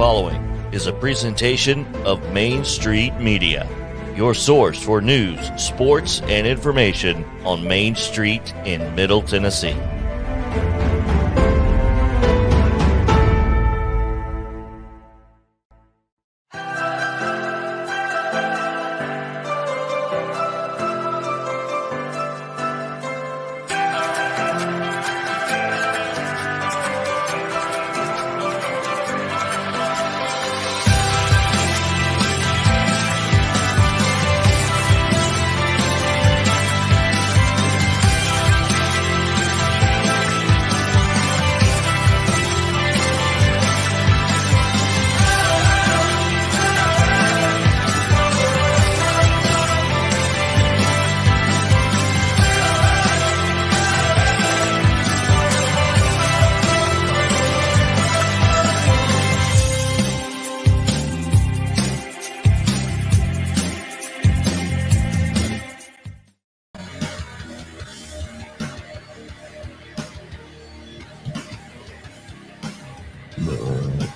following is a presentation of Main Street Media, your source for news, sports, and information on Main Street in Middle Tennessee.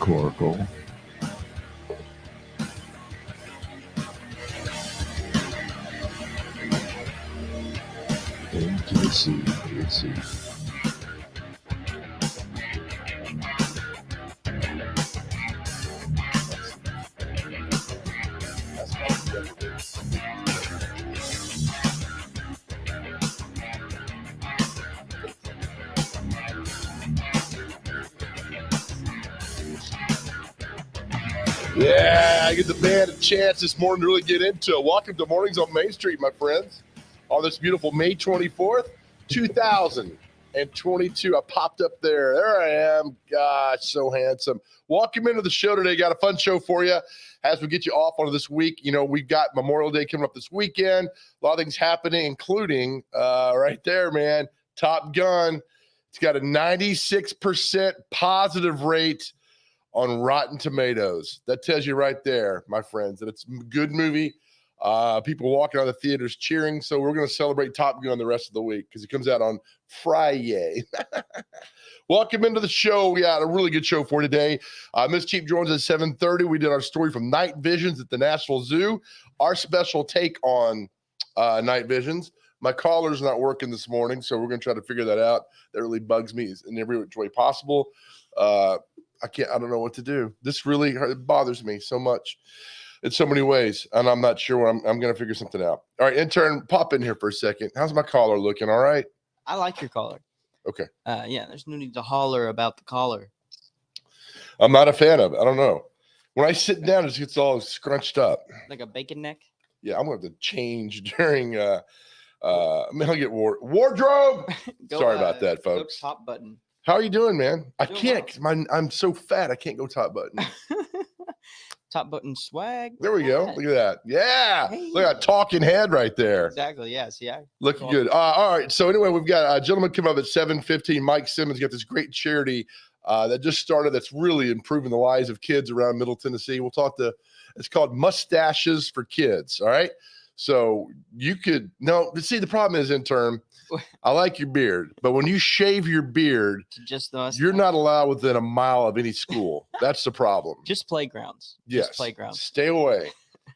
Coracle. Into the sea. Let's see. Yeah, I give the band a chance this morning to really get into it. Welcome to Mornings on Main Street, my friends. On this beautiful May 24th, 2022. I popped up there. There I am. Gosh, so handsome. Welcome into the show today. Got a fun show for you as we get you off on this week. You know, we've got Memorial Day coming up this weekend. A lot of things happening, including right there, man, Top Gun. It's got a 96% positive rate on Rotten Tomatoes. That tells you right there, my friends, that it's a good movie. People walking out of the theaters cheering. So we're going to celebrate Top Gun the rest of the week because it comes out on Friday. Welcome into the show. We got a really good show for today. Miss Chief joins us at 7:30. We did our story from Night Visions at the Nashville Zoo. Our special take on Night Visions. My caller's not working this morning, so we're going to try to figure that out. That really bugs me in every which way possible. I don't know what to do. This really bothers me so much in so many ways, and I'm not sure. I'm going to figure something out. All right, intern, pop in here for a second. How's my caller looking? All right? I like your caller. Okay. Yeah, there's no need to holler about the caller. I'm not a fan of it. I don't know. When I sit down, it gets all scrunched up. Like a bacon neck? Yeah, I'm going to have to change during I'll get wardrobe. Sorry about that, folks. Go top button. How are you doing, man? I Doing can't. I'm so fat. I can't go top button. Top button swag. There we go. Look at that. Yeah. Hey. Look at that talking head right there. Exactly. Yeah. See, Looking good. All right. So anyway, we've got a gentleman coming up at 7:15. Mike Simmons got this great charity that just started that's really improving the lives of kids around Middle Tennessee. We'll talk to, it's called Mustaches for Kids. All right. So you could, see, the problem is, intern, I like your beard, but when you shave your beard, you're not allowed within a mile of any school. That's the problem. Just playgrounds. Yes. Just playgrounds. Stay away.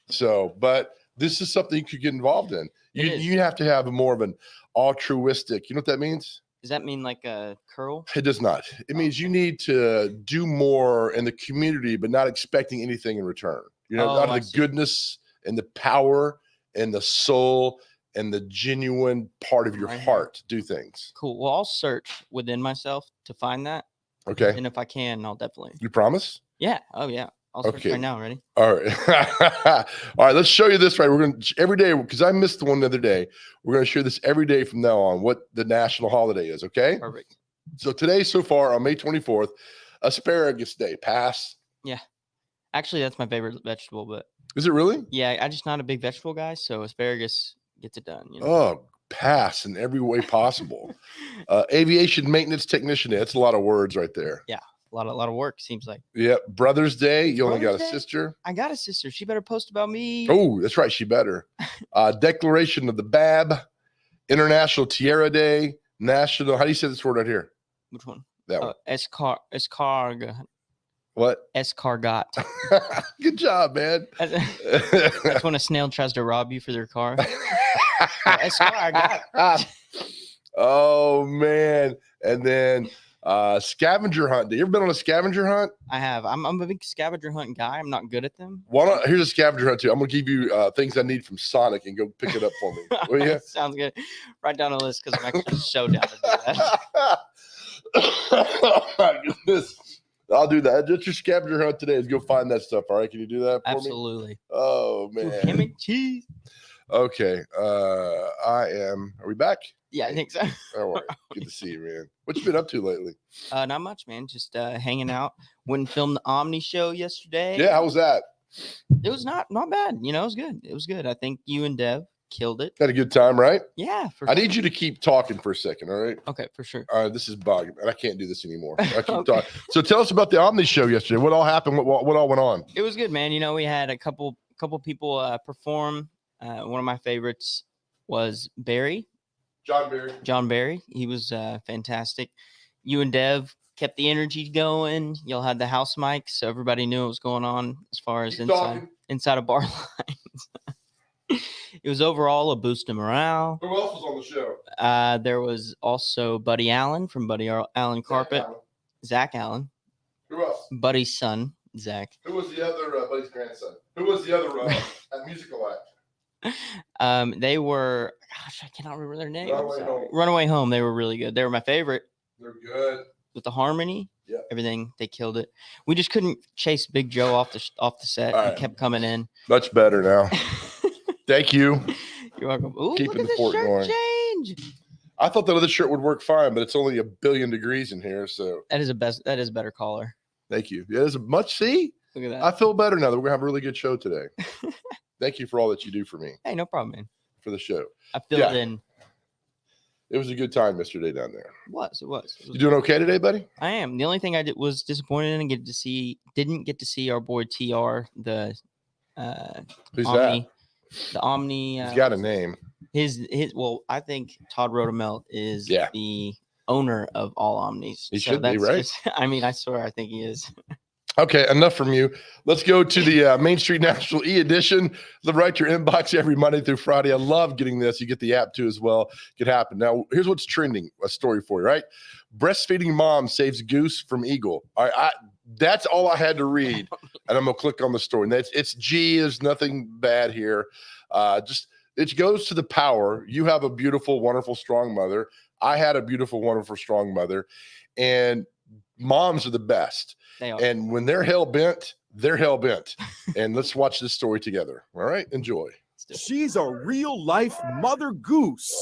So, but this is something you could get involved in. You have to have more of an altruistic, you know what that means? Does that mean like a curl? It does not. It means you need to do more in the community, but not expecting anything in return. Out of the goodness and the power and the soul and the genuine part of your heart, do things. Cool. Well, I'll search within myself to find that. Okay. And if I can, I'll definitely. You promise? Yeah. Oh, yeah. I'll search right now. Ready? All right. All right. Let's show you this, right? We're going to, every day, because I missed the one the other day, we're going to show this every day from now on, what the national holiday is. Okay. Perfect. So today, so far on May 24th, Asparagus Day. Pass. Yeah. Actually, that's my favorite vegetable, but. Is it really? Yeah. I'm just not a big vegetable guy. So asparagus gets it done. Oh, pass in every way possible. Aviation maintenance technician. That's a lot of words right there. Yeah. A lot of work, seems like. Yep. Brothers Day. You only got a Day? sister. I got a sister. She better post about me. Oh, that's right. She better. Declaration of the Bab. International Tierra Day. National. How do you say this word right here? Which one? That one. Escarg. What? Escargot. Good job, man. That's when a snail tries to rob you for their car. Escargot. Oh man. And then scavenger hunt. You ever been on a scavenger hunt? I have. I'm a big scavenger hunt guy. I'm not good at them. Here's a scavenger hunt too. I'm gonna give you things I need from Sonic and go pick it up for me. Will you? Sounds good. Write down a list because I'm actually so down to do that. Oh my goodness. I'll do that. Just your scavenger hunt today is go find that stuff. All right. Can you do that for me? Absolutely. Oh man. Ham and cheese. Okay. Are we back? Yeah, I think so. All right. Good to see you, man. What you been up to lately? Not much, man. Just hanging out. Went and filmed the Omni show yesterday. Yeah, how was that? It was not bad. You know, it was good. It was good. I think you and Dev killed it. Had a good time, right? Yeah. I need you to keep talking for a second, all right? Okay, for sure. All right, this is bugging, and I can't do this anymore. I keep Okay. talking. So tell us about the Omni show yesterday. What all happened? What all went on? It was good, man. You know, we had a couple people perform. One of my favorites was Barry. John Barry. He was fantastic. You and Dev kept the energy going. Y'all had the house mics, so everybody knew what was going on as far as inside of bar lines. It was overall a boost of morale. Who else was on the show? There was also Buddy Allen from Buddy Allen Carpet. Zach Allen. Who else? Buddy's son, Zach. Who was the other Buddy's grandson? Who was the other musical act? They were, gosh, I cannot remember their name. Runaway Home. Runaway Home. They were really good. They were my favorite. They're good. With the harmony, yeah, everything, they killed it. We just couldn't chase Big Joe off the set. All He right. kept coming in. Much better now. Thank you. You're welcome. Ooh, Keeping look at the this fort shirt going. change. I thought that other shirt would work fine, but it's only 1 billion degrees in here. So That is a better collar. thank you. Yeah, there's a much. See, Look at that. I feel better now that we're gonna have a really good show today. Thank you for all that you do for me Hey, no problem, man. for the show. I filled in. It was a good time yesterday down there. It was. You doing okay today, buddy? I am. The only thing I was disappointed in and didn't get to see our boy TR, the Who's Omni. The Omni. that? He's got a name. His well, I think Todd Rodemelt is the owner of all Omnis. He should be, right? I mean, I swear, I think he is. Okay, enough from you. Let's go to the Main Street National e-edition. Right to your inbox every Monday through Friday. I love getting this. You get the app too as well. It could happen. Now, here's what's trending. A story for you, right? Breastfeeding mom saves goose from eagle. All right, that's all I had to read, and I'm gonna click on the story. And it's G. There's nothing bad here. Just it goes to the power. You have a beautiful, wonderful, strong mother. I had a beautiful, wonderful, strong mother, and moms are the best. They are. And when they're hell bent, they're hell bent. And let's watch this story together. All right, enjoy. She's a real life mother goose.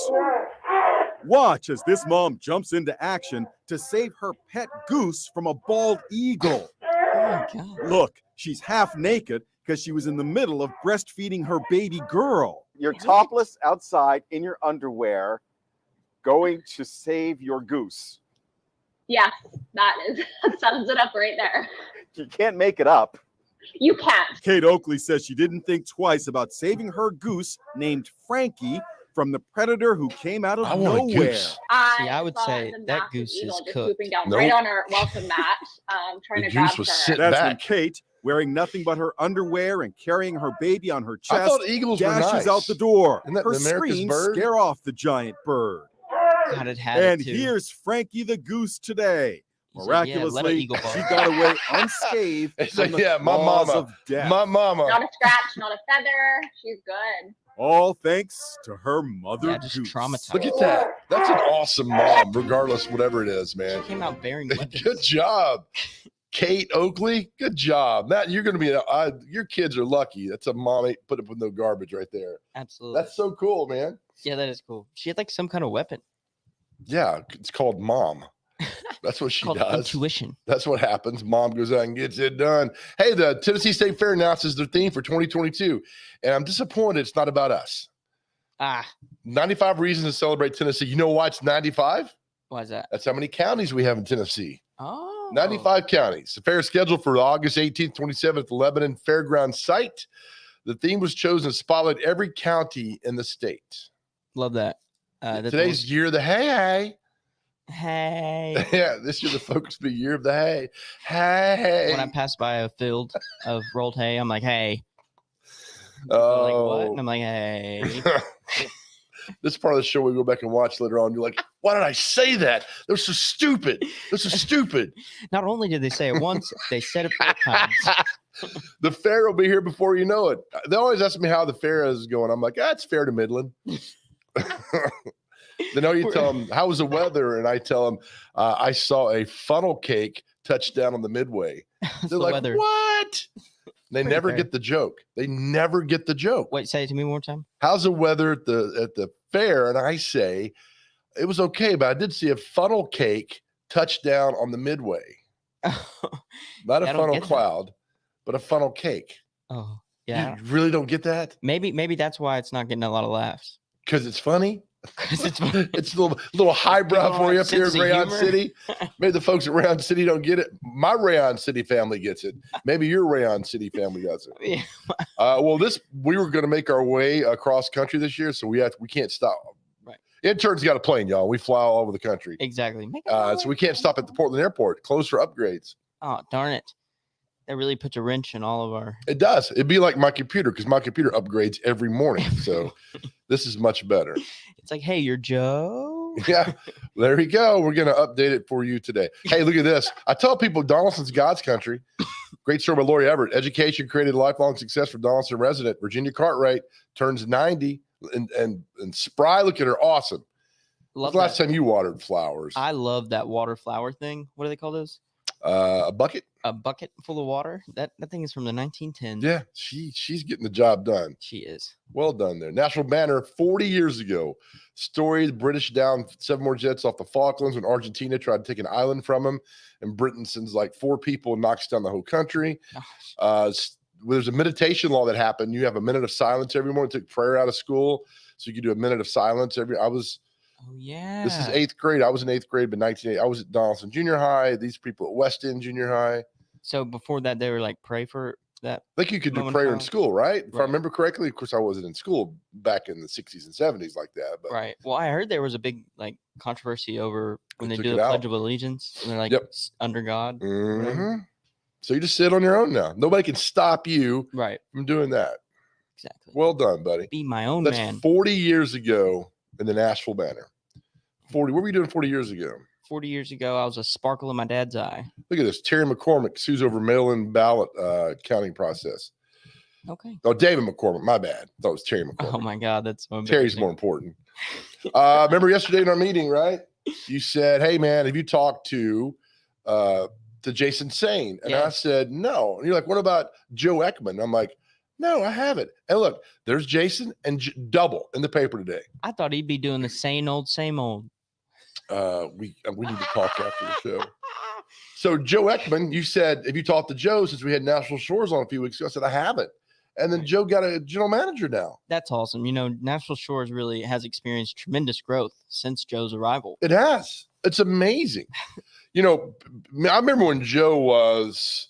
Watch as this mom jumps into action to save her pet goose from a bald eagle. Oh my God. Look, she's half naked because she was in the middle of breastfeeding her baby girl. You're topless outside in your underwear, going to save your goose. Yes, that sums it up right there. You can't make it up. You can't. Kate Oakley says she didn't think twice about saving her goose named Frankie from the predator who came out of I want a nowhere. goose. I would saw say the that massive goose is eagle just cooked. swooping down Nope. right on our welcome mat, trying The to grab goose was her. sitting That's when back. Kate, wearing nothing but her underwear and carrying her baby on her I chest, thought eagles were dashes nice. out the door. Isn't that Her the America's screams bird? scare off the giant bird. God, it had And it too. here's Frankie the goose today. He's like, yeah, let an Miraculously, eagle she bark. got away unscathed It's from like, the yeah, my claws mama. of death. My mama. Not a scratch, not a feather. She's good. All thanks to her mother Yeah, just goose. traumatized. Look at that. That's an awesome mom, regardless, whatever it is, man. She came out bearing weapons. Good job, Kate Oakley. Good job. Matt, you're going to be, your kids are lucky. That's a mom ain't put up with no garbage right there. Absolutely. That's so cool, man. Yeah, that is cool. She had like some kind of weapon. Yeah, it's called mom. That's what she Called does. intuition. That's what happens. Mom goes out and gets it done. Hey, the Tennessee State Fair announces their theme for 2022, and I'm disappointed it's not about us. 95 reasons to celebrate Tennessee. You know why it's 95? Why is that? That's how many counties we have in Tennessee. Oh, 95 counties. The fair is scheduled for August 18th, 27th at the Lebanon Fairground site. The theme was chosen to spotlight every county in the state. Love that. That's Today's year of the hey. Hey. Yeah, this year the focus be year of the hay. Hey. When I pass by a field of rolled hay, I'm like, hey. They're like, what? And I'm like, hey. This is part of the show we go back and watch later on. You're like, why did I say that? That was so stupid. This is stupid. Not only did they say it once, they said it 4 times. The fair will be here before you know it. They always ask me how the fair is going. I'm like, it's fair to Midland. Then you tell them, how was the weather? And I tell them, I saw a funnel cake touchdown on the Midway. They're like, weather. What? They Pretty never fair. get the joke. They never get the joke. Wait, say it to me one more time. How's the weather at the fair? And I say, it was okay, but I did see a funnel cake touchdown on the Midway. Not a I don't funnel get that. cloud, but a funnel cake. Oh, yeah. You really don't get that? Maybe that's why it's not getting a lot of laughs. Because it's funny? 'Cause it's It's a little highbrow don't for you have up here in sense of Rayon humor. City. Maybe the folks at Rayon City don't get it. My Rayon City family gets it. Maybe your Rayon City family doesn't. Yeah. Well, we were going to make our way across country this year, so we can't stop. Right. Intern's got a plane, y'all. We fly all over the country. Exactly. So we can't stop at the Portland airport. Closed for upgrades. Oh, darn it. That really puts a wrench in all of our. It does. It'd be like my computer because my computer upgrades every morning. So this is much better. It's like, hey, you're Joe. Yeah, there you go. We're going to update it for you today. Hey, look at this. I tell people Donaldson's God's country. Great story by Lori Everett. Education created lifelong success for Donaldson resident. Virginia Cartwright turns 90 and spry. Look at her. Awesome. Love When's the last that. time you watered flowers? I love that water flower thing. What do they call those? A bucket? A bucket full of water. That thing is from the 1910s. Yeah, she's getting the job done. She is. Well done there. National banner 40 years ago. Story, the British down 7 more jets off the Falklands when Argentina tried to take an island from them. And Britain sends like 4 people and knocks down the whole country. Gosh. There's a meditation law that happened. You have a minute of silence every morning. Took prayer out of school. So you could do a minute of silence Oh yeah. This is 8th grade. I was in 8th grade, but 1980. I was at Donaldson Junior High. These people at West End Junior High. So before that, they were like, pray for that. I think you could do Moment of prayer in silence. school, right? If I Right. remember correctly. Of course, I wasn't in school back in the 60s and 70s like that. But Right. Well, I heard there was a big like controversy over when They they took do it the out. Pledge of Allegiance and they're like Yep. under God. Mhm. So you just sit on your own now. Nobody can stop you Right. from doing that. Exactly. Well done, buddy. Be my own That's man. 40 years ago in the Nashville banner. 40. What were you doing 40 years ago? 40 years ago, I was a sparkle in my dad's eye. Look at this. Terry McCormick sues over mail-in ballot counting process. Okay. Oh, David McCormick. My bad. Thought it was Terry McCormick. Oh my God, that's so Terry's embarrassing. more important. Remember yesterday in our meeting, right? You said, "Hey, man, have you talked to Jason Sane?" And I Yeah. said, "No." And you're like, "What about Joe Ekman?" I'm like, "No, I haven't." And look, there's Jason and double in the paper today. I thought he'd be doing the same old, same old. We need to talk after the show. So Joe Ekman, you said, "Have you talked to Joe since we had National Shores on a few weeks ago?" I said, "I haven't." And then Joe got a general manager now. That's awesome. You know, National Shores really has experienced tremendous growth since Joe's arrival. It has. It's amazing. You know, I remember when Joe was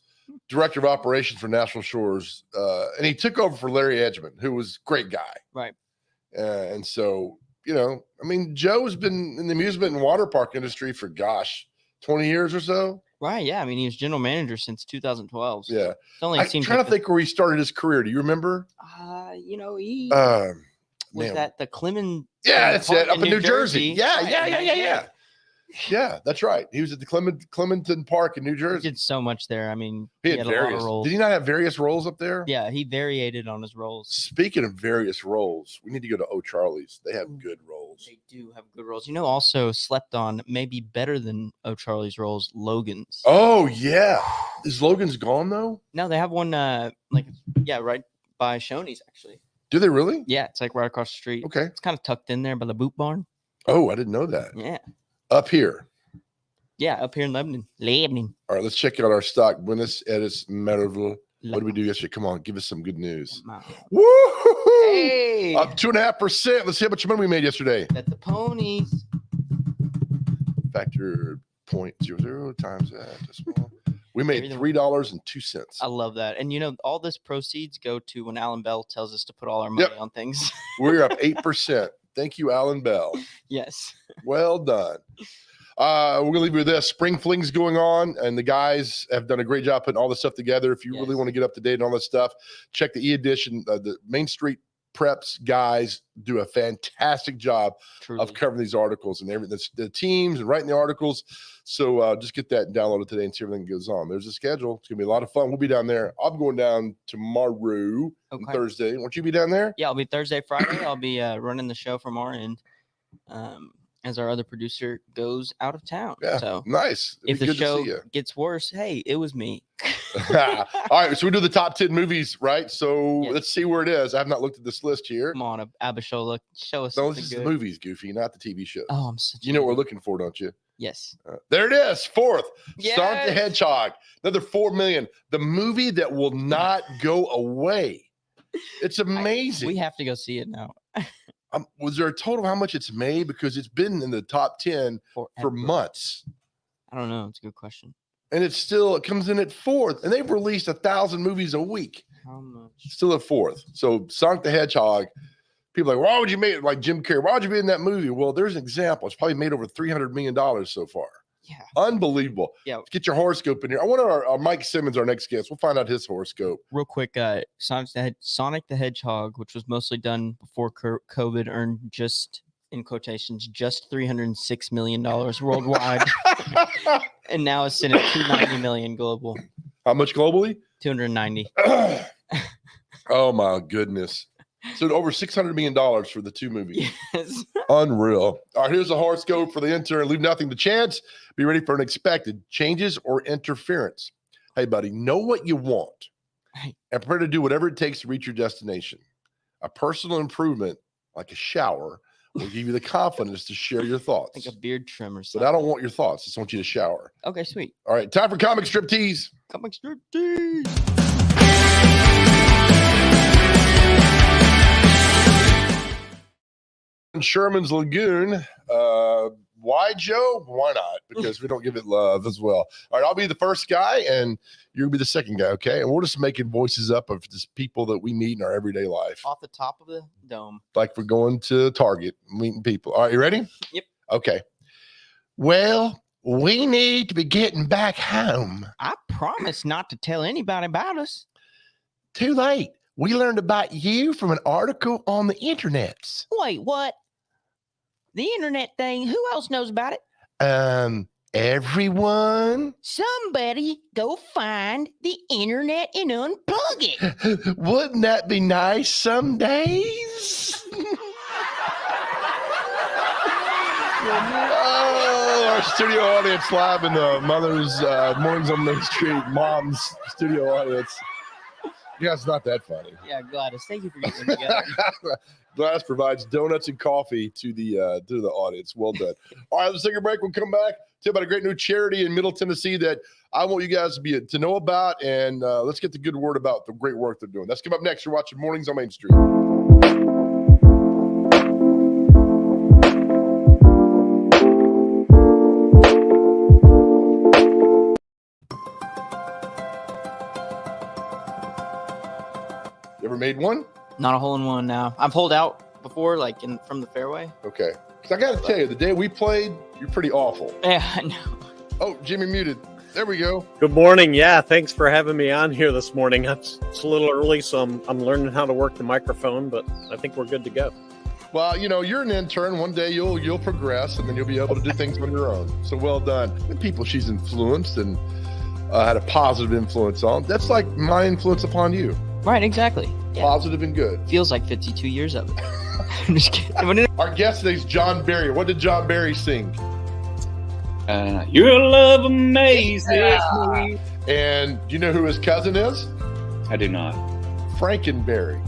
director of operations for National Shores, and he took over for Larry Edgman, who was a great guy. Right. And so, you know, I mean, Joe's been in the amusement and water park industry for, 20 years or so. Right. Yeah. I mean, he was general manager since 2012. So Yeah. It only I'm seems trying like to think where he started his career. Do you remember? you know, he Was was that the Clemens. Yeah, that's Park it. Up in New Jersey. Yeah, Right, yeah. Yeah, that's right. He was at the Clementon Park in New He Jersey. did so much there. I mean, He he had had a lot various. of roles. Did he not have various roles up there? Yeah, he variated on his roles. Speaking of various roles, we need to go to O'Charlie's. They have good roles. They do have good roles. You know, also slept on, maybe better than O'Charlie's roles, Logan's. Oh yeah, is Logan's gone though? No, they have one right by Shoney's actually. Do they really? Yeah, it's like right across the street. Okay. It's kind of tucked in there by the boot barn. Oh, I didn't know that. Yeah. Up here. Yeah, up here in Lebanon. Lebanon. All right, let's check out our stock. Buenos Aires, Merivale. What did we do yesterday? Come on, give us some good news. Woo! Hey! Up 2.5%. Let's see how much money we made yesterday. That's the ponies. Factor 0.00 times that. Decimal. We made Everything- $3.02. I love that. And you know, all this proceeds go to when Alan Bell tells us to put all our money Yep. on things. We're up 8%. Thank you, Alan Bell. Yes. Well done. We're going to leave you with this. Spring Fling's going on, and the guys have done a great job putting all this stuff together. If you really want to get up to date on all this stuff, check the e-edition. The Main Street Preps guys do a fantastic job of covering these articles and everything. The teams and writing the articles. So just get that and download it today and see everything that goes on. There's a schedule. It's going to be a lot of fun. We'll be down there. I'm going down tomorrow, Thursday. Won't you be down there? Yeah, I'll be Thursday, Friday. I'll be running the show from our end as our other producer goes out of town. Yeah, so nice. If the show gets worse, hey, it was me. All right, so we do the top 10 movies, right? So let's see where it is. I have not looked at this list here. Come on, Abishola, show us No, something this is good. the movies, Goofy, not the TV show. Oh, I'm such You know what we're looking for, don't you? Yes. There it is. Fourth, Yes. Sonic the Hedgehog. Another 4 million. The movie that will not go away. It's amazing. We have to go see it now. Was there a total of how much it's made? Because it's been in the top 10 for months. I don't know. It's a good question. And it comes in at fourth. And they've released 1,000 movies a week. How much? Still at fourth. So Sonic the Hedgehog. People are like, why would you make it like Jim Carrey? Why would you be in that movie? Well, there's an example. It's probably made over $300 million so far. Yeah. Unbelievable. Yeah. Let's get your horoscope in here. I want our Mike Simmons, our next guest. We'll find out his horoscope. Real quick, Sonic the Hedgehog, which was mostly done before COVID, earned just, in quotations, just $306 million worldwide. And now it's sitting at $290 million global. How much globally? 290. Oh, my goodness. So over $600 million for the two movies. Yes. Unreal. All right, here's a horoscope for the intern. Leave nothing to chance. Be ready for unexpected changes or interference. Hey, buddy, know what you want and prepare to do whatever it takes to reach your destination. A personal improvement, like a shower, will give you the confidence to share your thoughts. Like a beard trim or But something. I don't want your thoughts. I just want you to shower. Okay, sweet. All right, time for Comic Strip Tease. Comic Strip Tease. Sherman's Lagoon. Why, Joe? Why not? Because we don't give it love as well. All right, I'll be the first guy, and you'll be the second guy, okay? And we're just making voices up of just people that we meet in our everyday life. Off the top of the dome. Like we're going to Target, meeting people. All right, you ready? Yep. Okay. Well, we need to be getting back home. I promise not to tell anybody about us. Too late. We learned about you from an article on the internets. Wait, what? The internet thing, who else knows about it? Everyone. Somebody go find the internet and unplug it. Wouldn't that be nice some days? Oh, our studio audience live in the Mother's Mornings on Main Street Mom's studio audience. Yeah, it's not that funny. Yeah, Gladys, thank you for getting them together. Gladys provides donuts and coffee to the audience. Well done. All right, let's take a break. We'll come back. Tell you about a great new charity in Middle Tennessee that I want you guys to know about, and let's get the good word about the great work they're doing. That's coming up next. You're watching Mornings on Main Street. You ever made one? Not a hole in one now. I've holed out before, like from the fairway. Okay. Because I got to tell you, the day we played, you're pretty awful. Yeah, I know. Oh, Jimmy muted. There we go. Good morning. Yeah, thanks for having me on here this morning. It's a little early, so I'm learning how to work the microphone, but I think we're good to go. Well, you know, you're an intern. One day you'll progress, and then you'll be able to do things on your own. So well done. The people she's influenced and had a positive influence on. That's like my influence upon you. Right, exactly. Yeah. Positive and good. Feels like 52 years of it. I'm just kidding. Our guest today is John Barry. What did John Barry sing? Your love amazes me. And do you know who his cousin is? I do not. Frankenberry.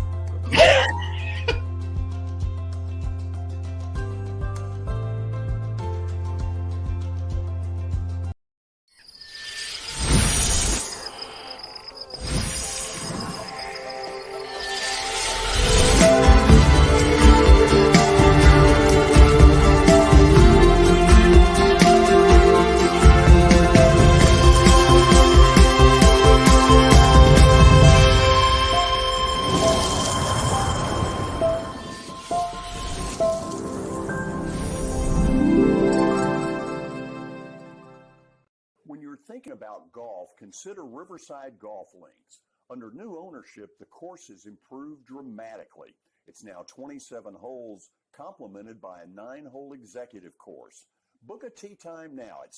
consider Riverside Golf Links. Under new ownership, the course has improved dramatically. It's now 27 holes, complemented by a 9-hole executive course. Book a tee time now at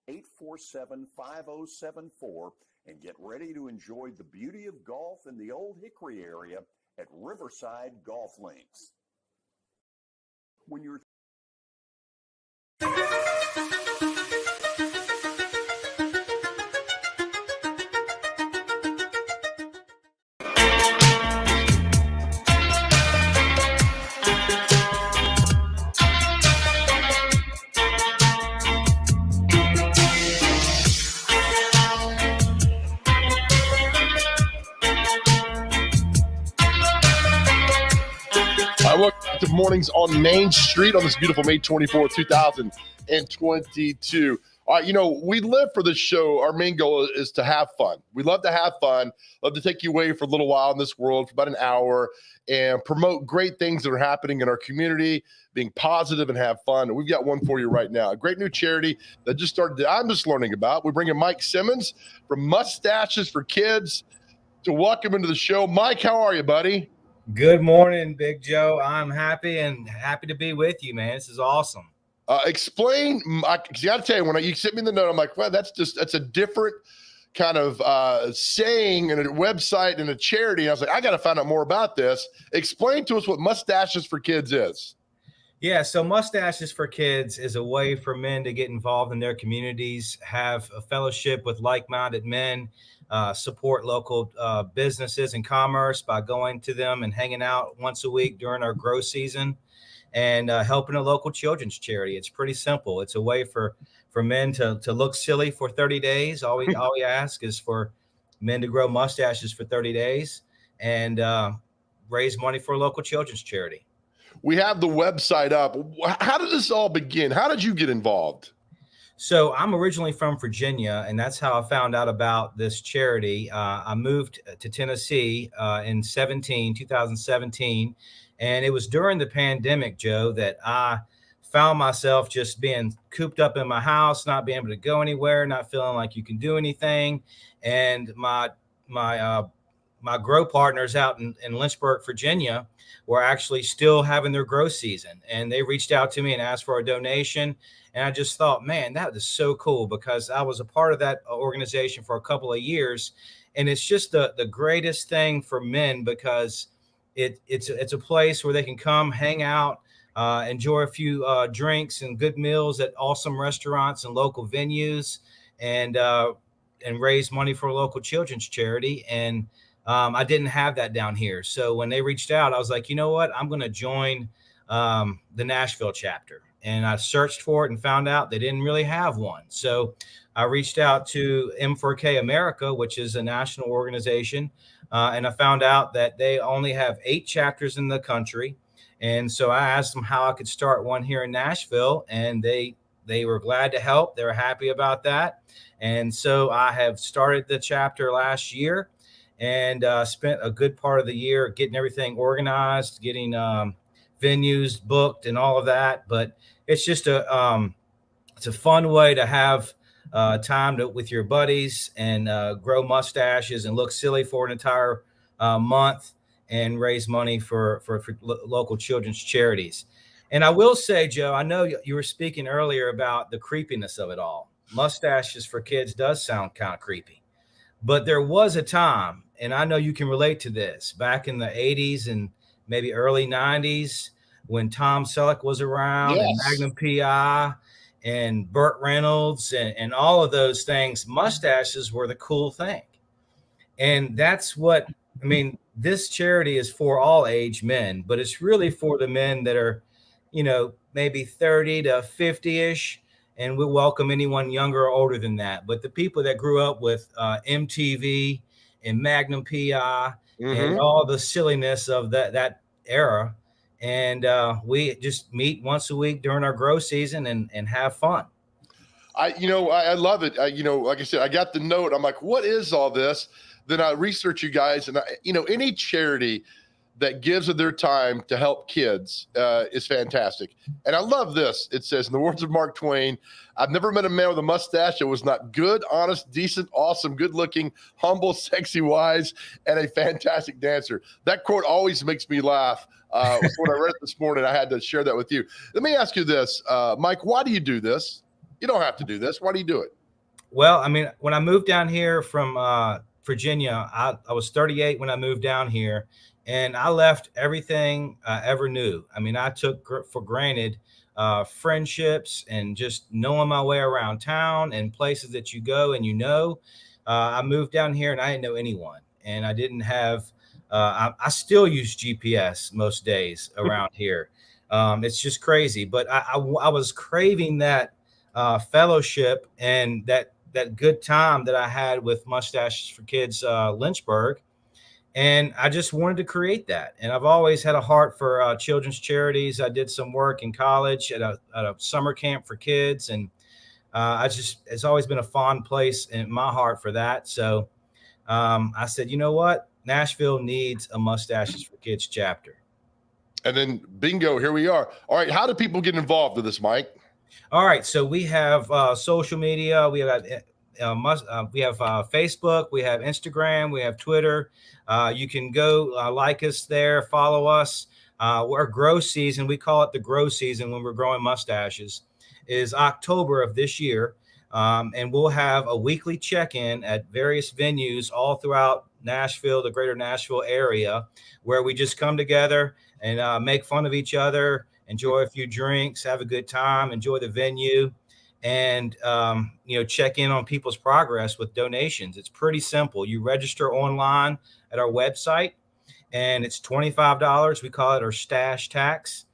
615-847-5074 and get ready to enjoy the beauty of golf in the Old Hickory area at Riverside Golf Links. When you're Welcome to Mornings on Main Street on this beautiful May 24, 2022. All right, we live for this show. Our main goal is to have fun. We love to have fun, love to take you away for a little while in this world, for about an hour, and promote great things that are happening in our community, being positive and have fun. And we've got one for you right now, a great new charity that just started that I'm just learning about. We're bringing Mike Simmons from Mustaches for Kids to welcome into the show. Mike, how are you, buddy? Good morning, Big Joe. I'm happy to be with you, man. This is awesome. Explain, because I got to tell you, when you sent me the note, I'm like, well, that's a different kind of saying and a website and a charity. And I was like, I got to find out more about this. Explain to us what Mustaches for Kids is. Yeah, so Mustaches for Kids is a way for men to get involved in their communities, have a fellowship with like-minded men, support local businesses and commerce by going to them and hanging out once a week during our grow season, and helping a local children's charity. It's pretty simple. It's a way for men to look silly for 30 days. All we ask is for men to grow mustaches for 30 days and raise money for a local children's charity. We have the website up. How did this all begin? How did you get involved? So I'm originally from Virginia, and that's how I found out about this charity. I moved to Tennessee in 2017, and it was during the pandemic, Joe, that I found myself just being cooped up in my house, not being able to go anywhere, not feeling like you can do anything. And my grow partners out in Lynchburg, Virginia, were actually still having their grow season, and they reached out to me and asked for a donation. And I just thought, man, that is so cool, because I was a part of that organization for a couple of years. And it's just the greatest thing for men, because it's a place where they can come hang out, enjoy a few drinks and good meals at awesome restaurants and local venues, and raise money for a local children's charity. And I didn't have that down here. So when they reached out, I was like, you know what? I'm going to join the Nashville chapter. And I searched for it and found out they didn't really have one. So I reached out to M4K America, which is a national organization. And I found out that they only have 8 chapters in the country. And so I asked them how I could start one here in Nashville. And they were glad to help. They were happy about that. And so I have started the chapter last year, and spent a good part of the year getting everything organized, getting venues booked and all of that. But it's just it's a fun way to have time with your buddies and grow mustaches and look silly for an entire month and raise money for local children's charities. And I will say, Joe, I know you were speaking earlier about the creepiness of it all. Mustaches for Kids does sound kind of creepy, but there was a time, and I know you can relate to this, back in the 80s and maybe early 90s, when Tom Selleck was around, yes, and Magnum PI and Burt Reynolds and all of those things. Mustaches were the cool thing. And that's what, I mean, this charity is for all age men, but it's really for the men that are, maybe 30 to 50-ish. And we welcome anyone younger or older than that. But the people that grew up with MTV and Magnum PI and all the silliness of that era. And we just meet once a week during our grow season and have fun. I love it. Like I said, I got the note. I'm like, what is all this? Then I research you guys, and any charity that gives of their time to help kids is fantastic. And I love this. It says, in the words of Mark Twain, I've never met a man with a mustache that was not good, honest, decent, awesome, good-looking, humble, sexy, wise, and a fantastic dancer. That quote always makes me laugh. When I read it this morning, I had to share that with you. Let me ask you this, Mike, why do you do this? You don't have to do this. Why do you do it? Well, I mean, when I moved down here from Virginia, I was 38 when I moved down here. And I left everything I ever knew. I mean, I took for granted friendships and just knowing my way around town and places that you go and I moved down here and I didn't know anyone. And I didn't have, I still use GPS most days around here. It's just crazy. But I was craving that fellowship and that good time that I had with Mustaches for Kids Lynchburg. And I just wanted to create that. And I've always had a heart for children's charities. I did some work in college at a summer camp for kids. And it's always been a fond place in my heart for that. So I said, you know what? Nashville needs a Mustaches for Kids chapter. And then bingo, here we are. All right. How do people get involved with this, Mike? All right. So we have social media. We have Facebook, we have Instagram, we have Twitter. You can go like us there, follow us. Our grow season, we call it the grow season when we're growing mustaches, is October of this year. And we'll have a weekly check-in at various venues all throughout Nashville, the greater Nashville area, where we just come together and make fun of each other, enjoy a few drinks, have a good time, enjoy the venue. And, check in on people's progress with donations. It's pretty simple. You register online at our website and it's $25. We call it our stash tax.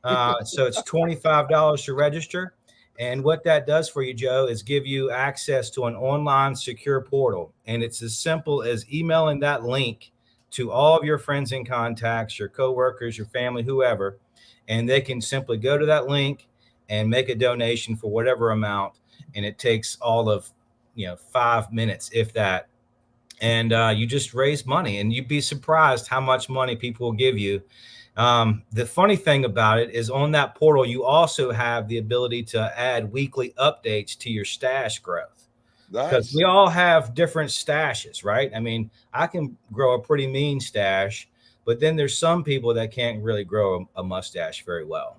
So it's $25 to register. And what that does for you, Joe, is give you access to an online secure portal. And it's as simple as emailing that link to all of your friends and contacts, your coworkers, your family, whoever, and they can simply go to that link and make a donation for whatever amount. And it takes all of, 5 minutes, if that. And you just raise money, and you'd be surprised how much money people will give you. The funny thing about it is on that portal, you also have the ability to add weekly updates to your stash growth. Because we all have different stashes, right? I mean, I can grow a pretty mean stash, but then there's some people that can't really grow a mustache very well.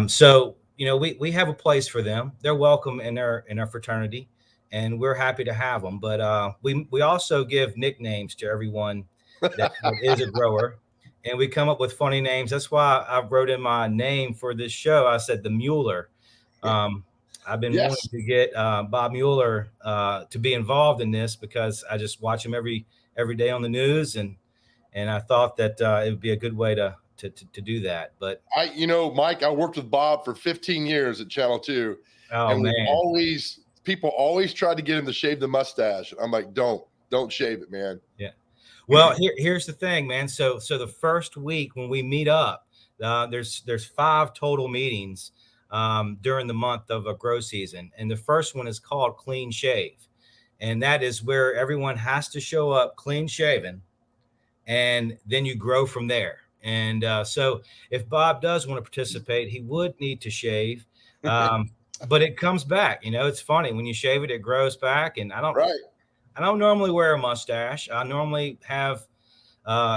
So we have a place for them. They're welcome in our fraternity, and we're happy to have them. But we also give nicknames to everyone that is a grower, and we come up with funny names. That's why I wrote in my name for this show. I said the Mueller. I've been wanting to get Bob Mueller to be involved in this because I just watch him every day on the news, and I thought that it would be a good way to do that. But Mike, I worked with Bob for 15 years at Channel 2. Oh, and man. People always tried to get him to shave the mustache. I'm like, don't shave it, man. Yeah. Well, here's the thing, man. So the first week when we meet up, there's 5 total meetings during the month of a grow season. And the first one is called Clean Shave. And that is where everyone has to show up clean shaven, and then you grow from there. And so if Bob does want to participate, he would need to shave. But it comes back. It's funny. When you shave it, it grows back. And I don't normally wear a mustache. I normally have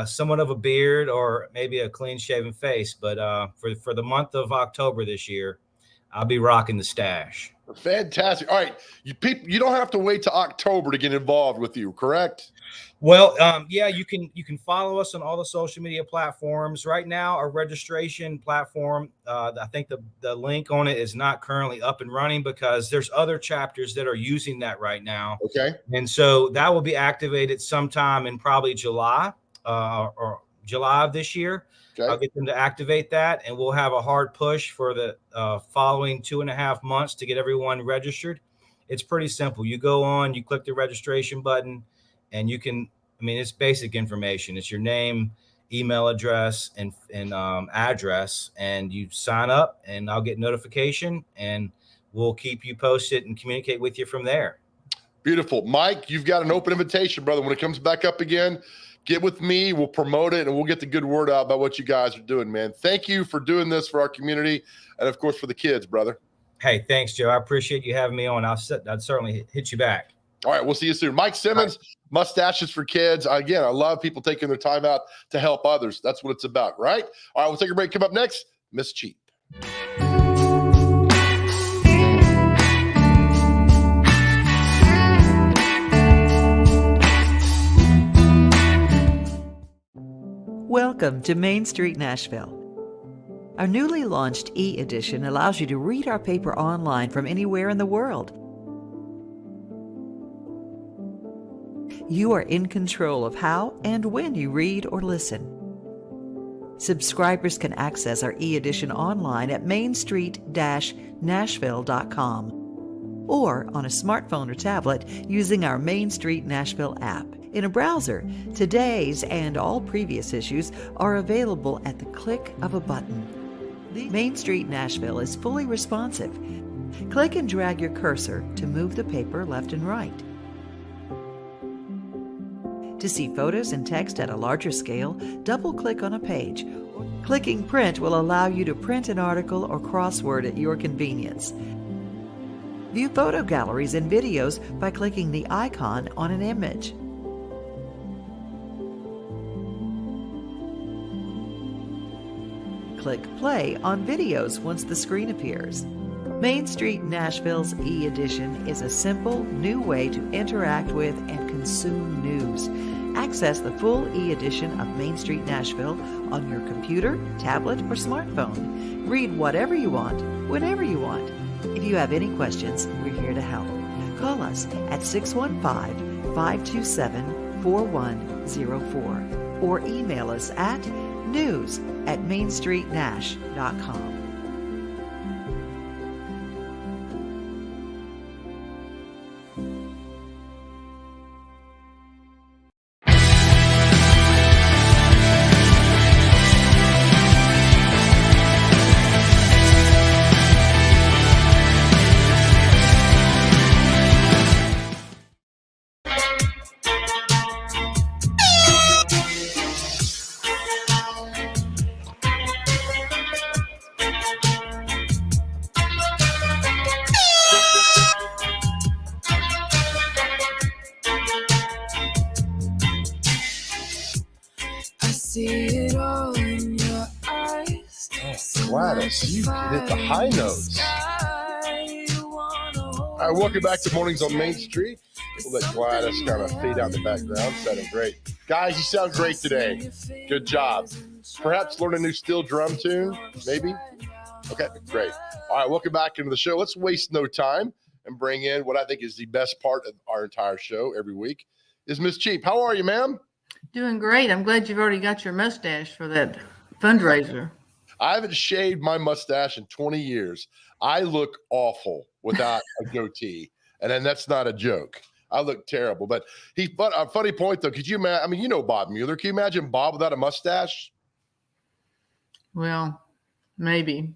somewhat of a beard or maybe a clean shaven face. But for the month of October this year, I'll be rocking the stash. Fantastic. All right. You don't have to wait till October to get involved with you, correct? Well, yeah, you can follow us on all the social media platforms. Right now, our registration platform, I think the link on it is not currently up and running because there's other chapters that are using that right now. Okay. And so that will be activated sometime in probably July or July of this year. Okay. I'll get them to activate that, and we'll have a hard push for the following 2.5 months to get everyone registered. It's pretty simple. You go on, you click the registration button, and you can, it's basic information. It's your name, email address, and address, and you sign up, and I'll get notification, and we'll keep you posted and communicate with you from there. Beautiful. Mike, you've got an open invitation, brother. When it comes back up again, get with me. We'll promote it, and we'll get the good word out about what you guys are doing, man. Thank you for doing this for our community and, of course, for the kids, brother. Hey, thanks, Joe. I appreciate you having me on. I'd certainly hit you back. All right, we'll see you soon. Mike Simmons, Mustaches for Kids. Again, I love people taking their time out to help others. That's what it's about, right? All right, we'll take a break. Come up next, Miss Cheap. Welcome to Main Street Nashville. Our newly launched e-edition allows you to read our paper online from anywhere in the world. You are in control of how and when you read or listen. Subscribers can access our e-edition online at mainstreet-nashville.com or on a smartphone or tablet using our Main Street Nashville app. In a browser, today's and all previous issues are available at the click of a button. Main Street Nashville is fully responsive. Click and drag your cursor to move the paper left and right. To see photos and text at a larger scale, double-click on a page. Clicking print will allow you to print an article or crossword at your convenience. View photo galleries and videos by clicking the icon on an image. Click play on videos once the screen appears. Main Street Nashville's e-edition is a simple, new way to interact with and consume news. Access the full e-edition of Main Street Nashville on your computer, tablet, or smartphone. Read whatever you want, whenever you want. If you have any questions, we're here to help. Call us at 615-527-4104 or email us at news@mainstreetnash.com. Gladys, you hit the high notes. All right, welcome back to Mornings on Main Street. We'll let Gladys kind of fade out in the background. Sounding great. Guys, you sound great today. Good job. Perhaps learn a new steel drum tune, maybe? Okay, great. All right, welcome back into the show. Let's waste no time and bring in what I think is the best part of our entire show every week is Miss Cheap. How are you, ma'am? Doing great. I'm glad you've already got your mustache for that fundraiser. I haven't shaved my mustache in 20 years. I look awful without a goatee. And then that's not a joke. I look terrible. But a funny point, though. Could you imagine? I mean, you know Bob Mueller. Can you imagine Bob without a mustache? Well, maybe.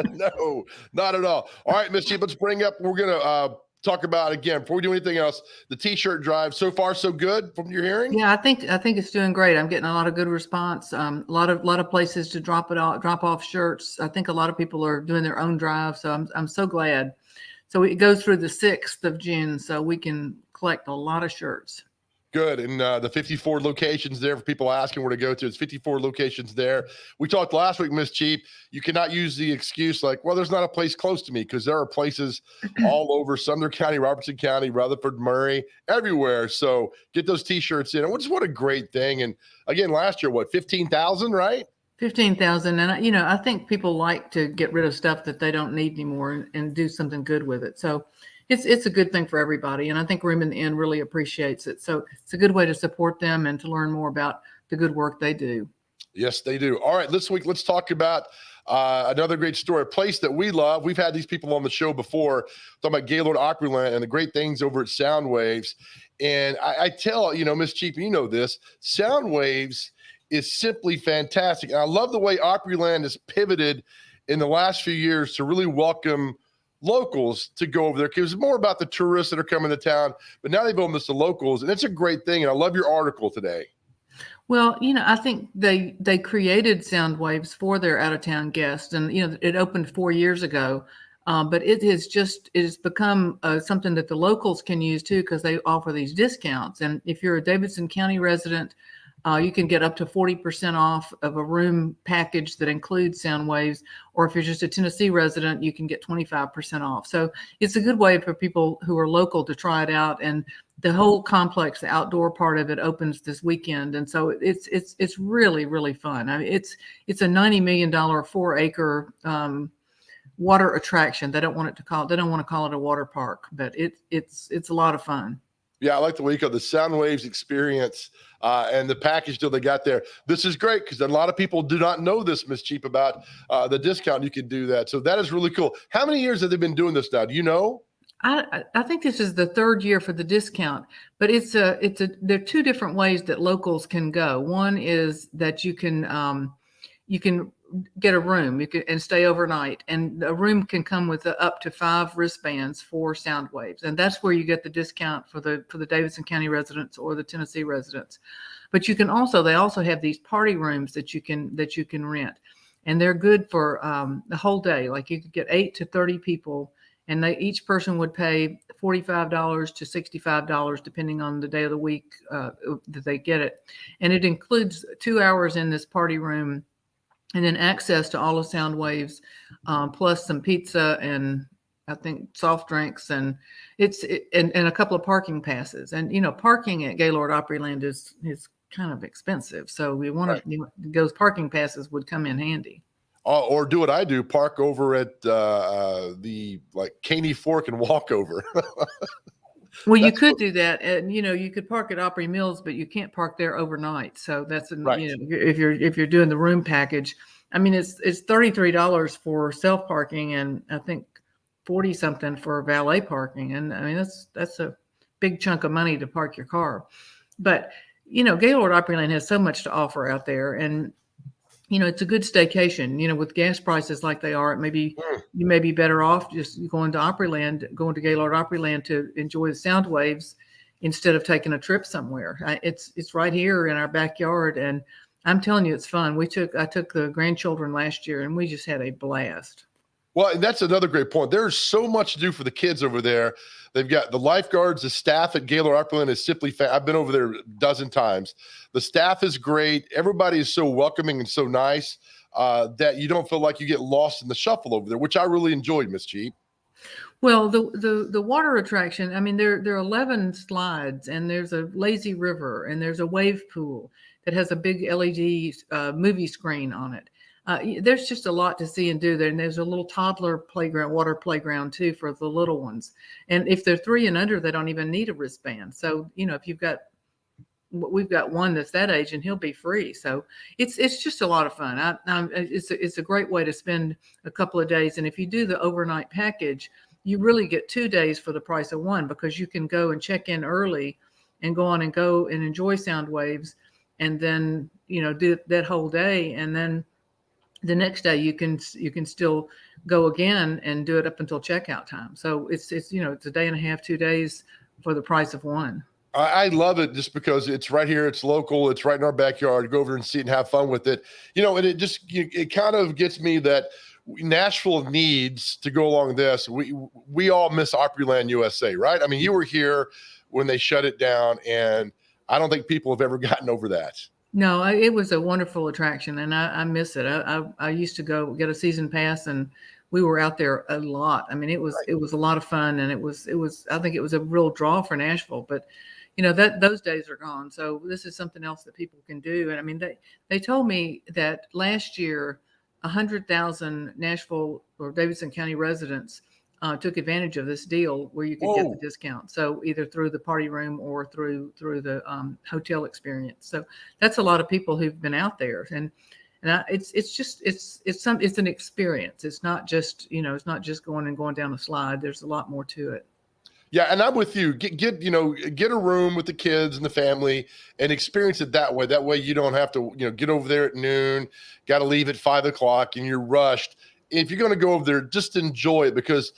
No, not at all. All right, Miss Cheap, let's bring up. We're going to talk about, again, before we do anything else, the T-shirt drive. So far, so good from your hearing? Yeah, I think it's doing great. I'm getting a lot of good response. A lot of places to drop off shirts. I think a lot of people are doing their own drive. So I'm so glad. So it goes through the 6th of June, so we can collect a lot of shirts. Good. And the 54 locations there for people asking where to go to. It's 54 locations there. We talked last week, Miss Cheap. You cannot use the excuse like, well, there's not a place close to me, because there are places all over Sumner County, Robertson County, Rutherford, Murray, everywhere. So get those T-shirts in. And what a great thing. And again, last year, 15,000, right? 15,000. And, I think people like to get rid of stuff that they don't need anymore and do something good with it. So it's a good thing for everybody. And I think Room in the Inn really appreciates it. So it's a good way to support them and to learn more about the good work they do. Yes, they do. All right, this week, let's talk about another great story, a place that we love. We've had these people on the show before, talking about Gaylord Opryland and the great things over at Sound Waves. And I tell, Miss Cheap, you know this, Sound Waves is simply fantastic. And I love the way Opryland has pivoted in the last few years to really welcome locals to go over there because it's more about the tourists that are coming to town. But now they've opened this to locals, and it's a great thing. And I love your article today. Well, I think they created Sound Waves for their out of town guests, and it opened 4 years ago, but it has become something that the locals can use too because they offer these discounts. And if you're a Davidson County resident, you can get up to 40% off of a room package that includes Sound Waves, or if you're just a Tennessee resident, you can get 25% off. So it's a good way for people who are local to try it out. And the whole complex, the outdoor part of it, opens this weekend, and so it's really, really fun. I mean, it's a $90 million 4-acre water attraction. They don't want to call it a water park, but it's a lot of fun. Yeah, I like the way you call it the Sound Waves experience and the package deal they got there. This is great because a lot of people do not know this, Ms. Cheap, about the discount. You can do that. So that is really cool. How many years have they been doing this now? Do you know? I think this is the third year for the discount, but there are two different ways that locals can go. One is that you can get a room, and stay overnight, and a room can come with up to 5 wristbands for Sound Waves, and that's where you get the discount for the Davidson County residents or the Tennessee residents. But they also have these party rooms that you can rent, and they're good for the whole day. Like you could get 8 to 30 people. And each person would pay $45 to $65, depending on the day of the week that they get it. And it includes 2 hours in this party room, and then access to all of Sound Waves, plus some pizza and I think soft drinks, and and a couple of parking passes. And parking at Gaylord Opryland is kind of expensive, so we want those parking passes would come in handy. Or do what I do, park over at the Caney Fork and walk over. Well, you could do that, and you could park at Opry Mills, but you can't park there overnight. So that's if you're doing the room package. I mean, it's $33 for self parking, and I think 40 something for valet parking, and I mean that's a big chunk of money to park your car. But Gaylord Opryland has so much to offer out there, and it's a good staycation. With gas prices like they are, you may be better off just going to Gaylord Opryland to enjoy the Sound Waves instead of taking a trip somewhere. It's right here in our backyard, and I'm telling you, it's fun. I took the grandchildren last year, and we just had a blast. Well, and that's another great point. There's so much to do for the kids over there. They've got the lifeguards, the staff at Gaylord Opryland is simply I've been over there a dozen times. The staff is great. Everybody is so welcoming and so nice that you don't feel like you get lost in the shuffle over there, which I really enjoyed, Miss Cheap. Well, the water attraction, I mean, there are 11 slides, and there's a lazy river, and there's a wave pool that has a big LED movie screen on it. There's just a lot to see and do there. And there's a little toddler playground, water playground too, for the little ones. And if they're 3 and under, they don't even need a wristband. So, if we've got one that's that age, and he'll be free. So it's just a lot of fun. It's a great way to spend a couple of days. And if you do the overnight package, you really get 2 days for the price of one, because you can go and check in early and go and enjoy Sound Waves, and then, do that whole day. And then the next day you can still go again and do it up until checkout time. So it's a day and a half, 2 days for the price of one. I love it just because it's right here. It's local. It's right in our backyard. Go over and see it and have fun with it. And it kind of gets me that Nashville needs to go along this. We all miss Opryland USA, right? I mean, you were here when they shut it down, and I don't think people have ever gotten over that. No, it was a wonderful attraction, and I miss it. I used to go get a season pass, and we were out there a lot. I mean, it was a lot of fun, and it was I think it was a real draw for Nashville. But those days are gone. So this is something else that people can do. And I mean, they told me that last year 100,000 Nashville or Davidson County residents took advantage of this deal where you could get the discount. So either through the party room or through the hotel experience. So that's a lot of people who've been out there, and it's an experience. It's not just going down a slide. There's a lot more to it. Yeah, and I'm with you. Get a room with the kids and the family and experience it that way. That way you don't have to get over there at noon, got to leave at 5 o'clock, and you're rushed. if you're going to go over there, just enjoy it, because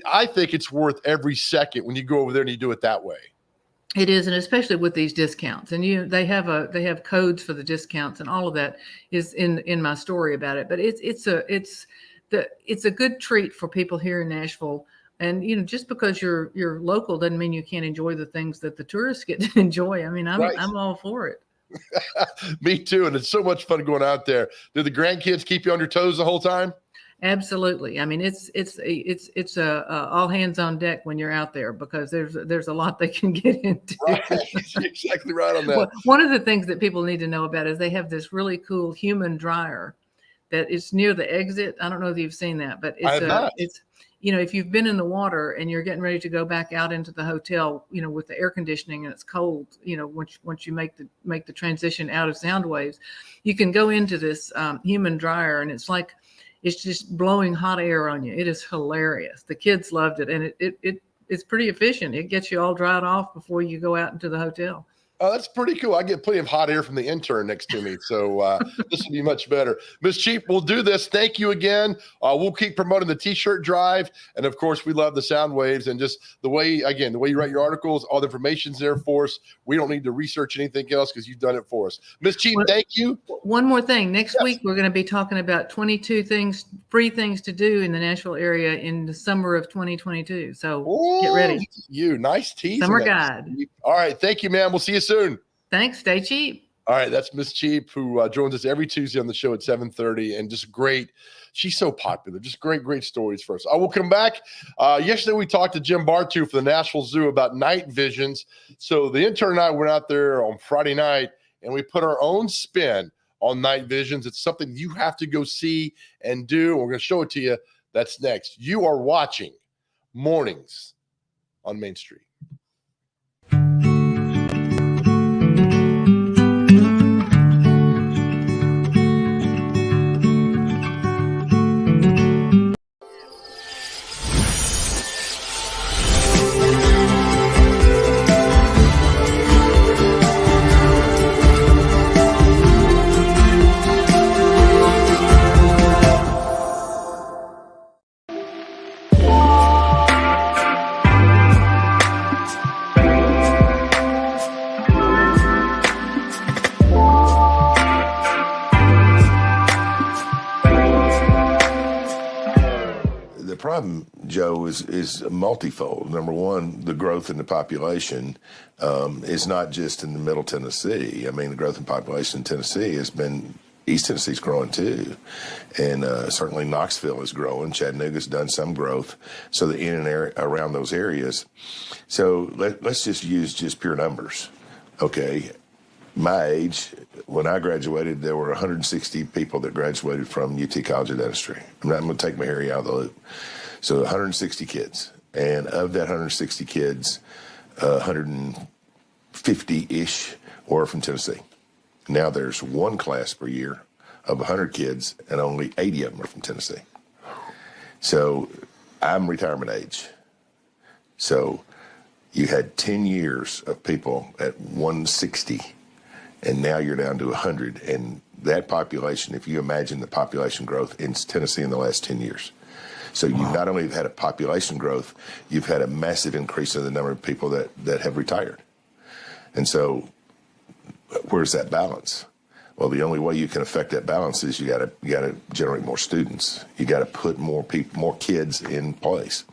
I think it's worth every second when you go over there and you do it that way. It is, and especially with these discounts, and they have codes for the discounts, and all of that is in my story about it. But it's a good treat for people here in Nashville. And just because you're local doesn't mean you can't enjoy the things that the tourists get to enjoy. I mean, I'm all for it. Me too, and it's so much fun going out there. Do the grandkids keep you on your toes the whole time? Absolutely. I mean, it's all hands on deck when you're out there, because there's a lot they can get into. Right. You're exactly right on that. Well, one of the things that people need to know about is they have this really cool human dryer that is near the exit. I don't know if you've seen that, but it's if you've been in the water and you're getting ready to go back out into the hotel, with the air conditioning and it's cold, once you make the transition out of sound waves, you can go into this human dryer, and it's just blowing hot air on you. It is hilarious. The kids loved it, and it's pretty efficient. It gets you all dried off before you go out into the hotel. Oh, that's pretty cool. I get plenty of hot air from the intern next to me, so this will be much better. Ms. Cheap, we'll do this. Thank you again. We'll keep promoting the T-shirt drive, and of course, we love the sound waves, and just the way you write your articles, all the information's there for us. We don't need to research anything else because you've done it for us. Ms. Cheap, thank you. One more thing. Next week, we're going to be talking about 22 free things to do in the Nashville area in the summer of 2022. So get ready. Nice tease. Summer guide. All right. Thank you, man. We'll see you soon. Thanks. Stay cheap. All right. That's Miss Cheap, who joins us every Tuesday on the show at 7:30, and just great. She's so popular. Just great stories for us. I will come back. Yesterday, we talked to Jim Bartu for the Nashville Zoo about night visions. So the intern and I went out there on Friday night, and we put our own spin on night visions. It's something you have to go see and do. We're going to show it to you. That's next. You are watching Mornings on Main Street. Problem, Joe, is multifold. Number one, the growth in the population is not just in the Middle Tennessee. I mean, the growth in population in Tennessee has been, East Tennessee's growing too. And certainly Knoxville is growing. Chattanooga's done some growth. So the in and around those areas. So let's just use pure numbers. Okay. My age, when I graduated, there were 160 people that graduated from UT College of Dentistry. I'm going to take my Harry out of the loop. So 160 kids. And of that 160 kids, 150-ish were from Tennessee. Now there's one class per year of 100 kids, and only 80 of them are from Tennessee. So I'm retirement age. So you had 10 years of people at 160, and now you're down to 100. And that population, if you imagine the population growth in Tennessee in the last 10 years. So you not only have had a population growth, you've had a massive increase in the number of people that have retired. And so where's that balance? Well, the only way you can affect that balance is you got to generate more students. You got to put more kids in place.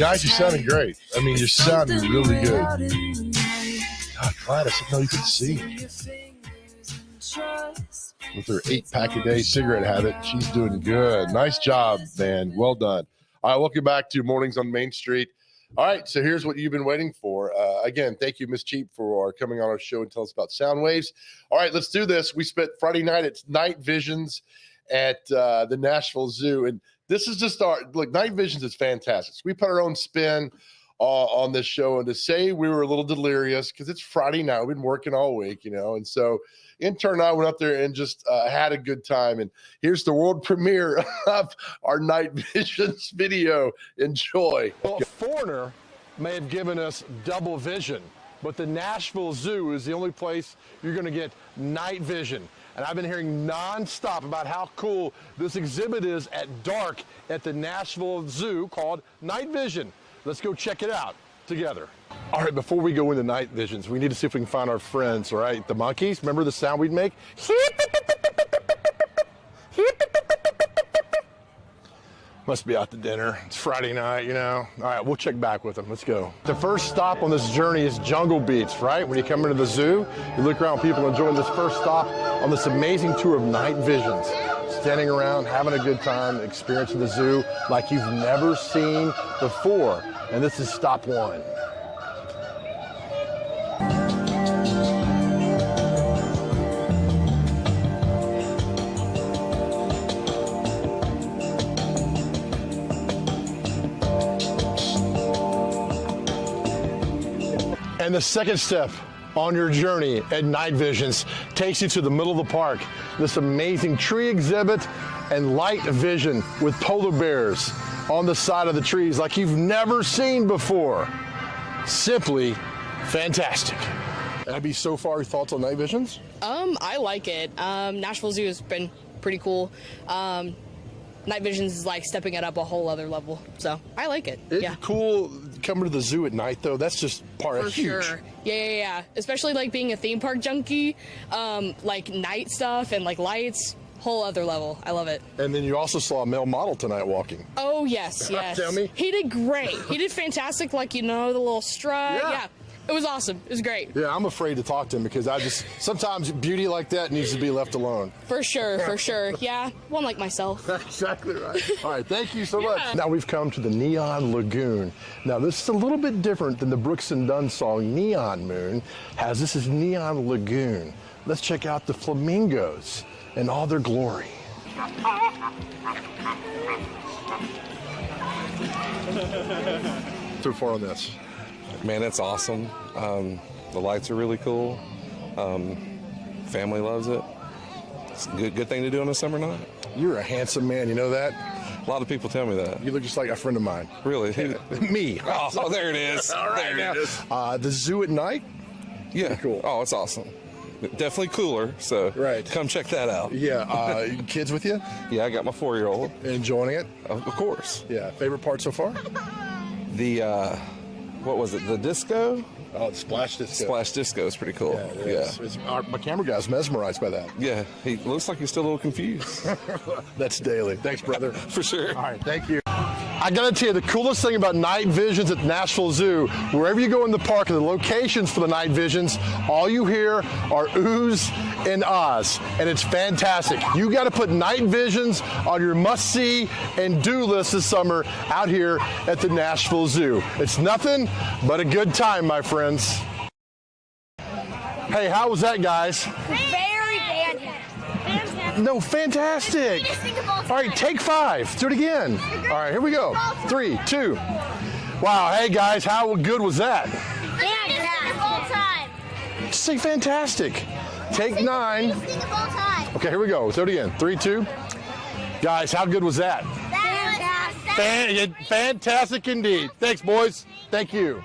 guys, you're sounding great. I mean, you're sounding really good. God, Gladys, I know you can see. With her 8-pack-a-day cigarette habit, she's doing good. Nice job, man. Well done. All right, welcome back to Mornings on Main Street. All right, so here's what you've been waiting for. Again, thank you, Miss Cheap, for coming on our show and tell us about sound waves. All right, let's do this. We spent Friday night at Night Visions at the Nashville Zoo, and this is just Night Visions is fantastic. So we put our own spin on this show, and to say we were a little delirious because it's Friday night. We've been working all week, and so intern and I went up there and just had a good time. And here's the world premiere of our Night Visions video. Enjoy. Well, Foreigner may have given us double vision, but the Nashville Zoo is the only place you're going to get night vision. And I've been hearing nonstop about how cool this exhibit is at dark at the Nashville Zoo called Night Vision. Let's go check it out together. All right, before we go into Night Visions, we need to see if we can find our friends, all right? The monkeys, remember the sound we'd make? Must be out to dinner. It's Friday night, All right, we'll check back with them. Let's go. The first stop on this journey is Jungle Beats, right? When you come into the zoo, you look around, people enjoying this first stop on this amazing tour of Night Visions. Standing around, having a good time, experiencing the zoo like you've never seen before. And this is stop one. And the second step on your journey at Night Visions takes you to the middle of the park. This amazing tree exhibit and light vision with polar bears on the side of the trees like you've never seen before. Simply fantastic. Abby, so far, your thoughts on Night Visions? I like it. Nashville Zoo has been pretty cool. Night Visions is like stepping it up a whole other level. So I like it. It's yeah. cool coming to the zoo at night, though. That's just part of huge. For sure. Yeah. Especially like being a theme park junkie, like night stuff and like lights, whole other level. I love it. And then you also saw a male model tonight walking. Oh, yes. Tell me. He did great. He did fantastic. Like, the little strut. Yeah. It was awesome. It was great. Yeah, I'm afraid to talk to him because sometimes beauty like that needs to be left alone. For sure. Yeah, one like myself. Exactly right. All right, thank you so much. Now we've come to the Neon Lagoon. Now this is a little bit different than the Brooks and Dunn song Neon Moon has. This is Neon Lagoon. Let's check out the flamingos in all their glory. So far on this. Man, it's awesome. The lights are really cool. Family loves it. It's a good thing to do on a summer night. You're a handsome man, you know that? A lot of people tell me that. You look just like a friend of mine. Really? Me. Oh, there it is. All right, there it is. The zoo at night? Yeah. Pretty cool. Oh, it's awesome. Definitely cooler, so come check that out. Yeah. Kids with you? Yeah, I got my 4-year-old. Enjoying it? Of course. Yeah. Favorite part so far? The, what was it, the disco? Oh, the Splash Disco. Splash Disco is pretty cool. Yeah. My camera guy's mesmerized by that. Yeah, he looks like he's still a little confused. That's daily. Thanks, brother. For sure. All right, thank you. I gotta tell you, the coolest thing about Night Visions at the Nashville Zoo, wherever you go in the park and the locations for the Night Visions, all you hear are oohs and ahs, and it's fantastic. You gotta put Night Visions on your must-see and do list this summer out here at the Nashville Zoo. It's nothing but a good time, my friends. Hey, how was that, guys? Very fantastic. No, fantastic. All right, take 5. Do it again. All right, here we go. 3, 2. Wow, hey guys, how good was that? Just say fantastic. Take 9. Okay, here we go. Do it again. 3, 2. Guys, how good was that? Fantastic indeed. Thanks, boys. Thank you.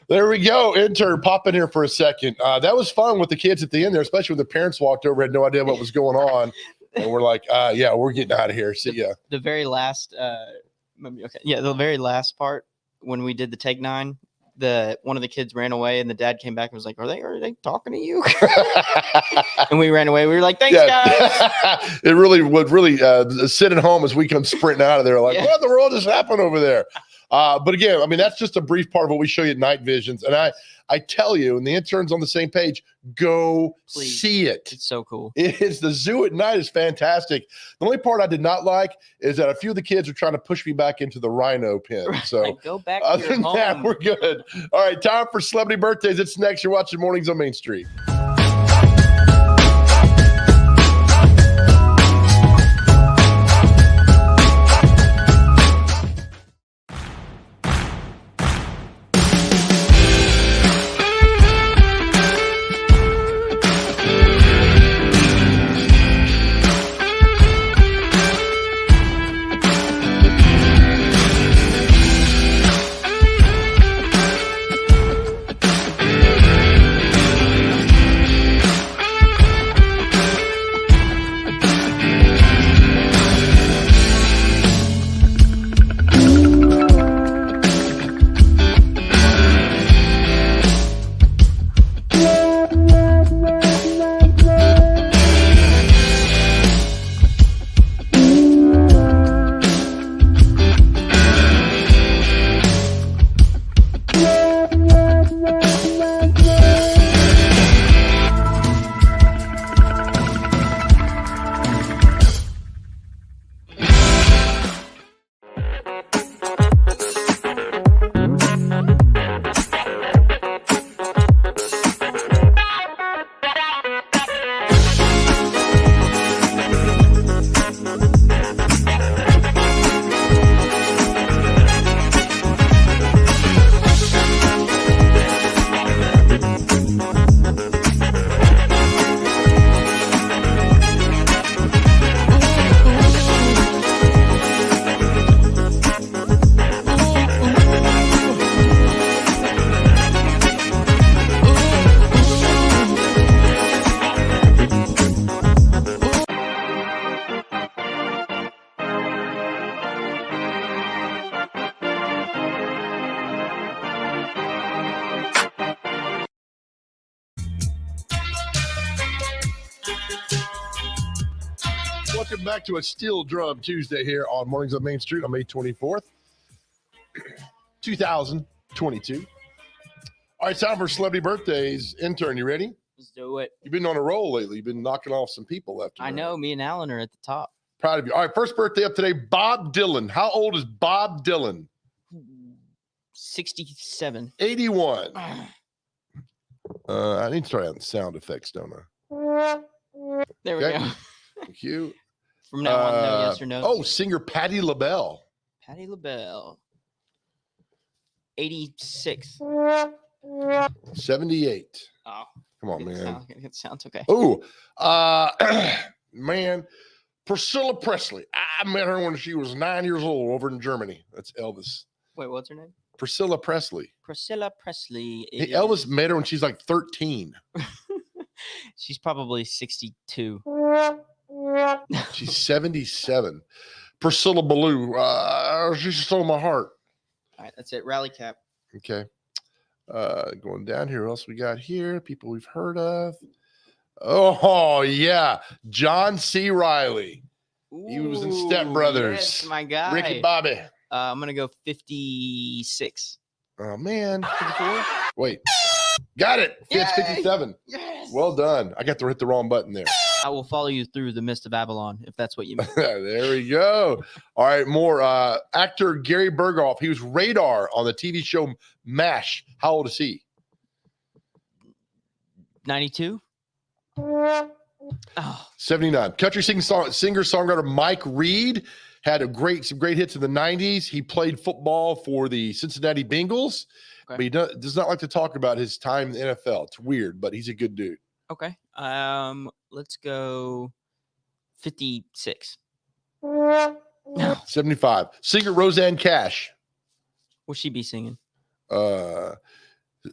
There we go. Intern, pop in here for a second. That was fun with the kids at the end there, especially when the parents walked over, had no idea what was going on. And we're like, yeah, we're getting out of here. See ya. The very last, the very last part when we did the take 9, one of the kids ran away and the dad came back and was like, are they talking to you? And we ran away. We were like, thanks, guys. It really would sit at home as we come sprinting out of there like, what in the world just happened over there? But again, I mean, that's just a brief part of what we show you at Night Visions. And I tell you, and the intern's on the same page, go see it. It's so cool. It's the zoo at night is fantastic. The only part I did not like is that a few of the kids are trying to push me back into the rhino pen. So Go back to other your than that, home. we're good. All right, time for celebrity birthdays. It's next. You're watching Mornings on Main Street. Welcome back to a Steel Drum Tuesday here on Mornings on Main Street on May 24th, 2022. All right, time for celebrity birthdays. Intern, you ready? Let's do it. You've been on a roll lately. You've been knocking off some people left and I right. know. Me and Alan are at the top. Proud of you. All right, first birthday up today, Bob Dylan. How old is Bob Dylan? 67. 81. I need to start adding sound effects, don't I? There we Okay. go. Thank you. From now on, no yes or no. Oh, singer Patti LaBelle. Patti LaBelle. 86. 78. Oh. Come on, man. It sounds okay. Oh, man. Priscilla Presley. I met her when she was 9 years old over in Germany. That's Elvis. Wait, what's her name? Priscilla Presley. Priscilla Presley. Hey, Elvis met her when she's like 13. She's probably 62. She's 77. Priscilla Ballou. She stole my heart. All right, that's it. Rally cap. Okay. Going down here. What else we got here? People we've heard of. Oh, yeah. John C. Reilly. He was in Step Brothers. Yes, my guy. Ricky Bobby. I'm going to go 56. Oh, man. 54? Wait. Got it. It's 57. Yes. Well done. I got to hit the wrong button there. I will follow you through the mist of Avalon, if that's what you mean. There we go. All right, more. Actor Gary Berghoff. He was Radar on the TV show MASH. How old is he? 92? 79. Country singer-songwriter Mike Reed had some great hits in the 90s. He played football for the Cincinnati Bengals, but he does not like to talk about his time in the NFL. It's weird, but he's a good dude. Okay. Let's go 56. 75. Singer Roseanne Cash. Will she be singing?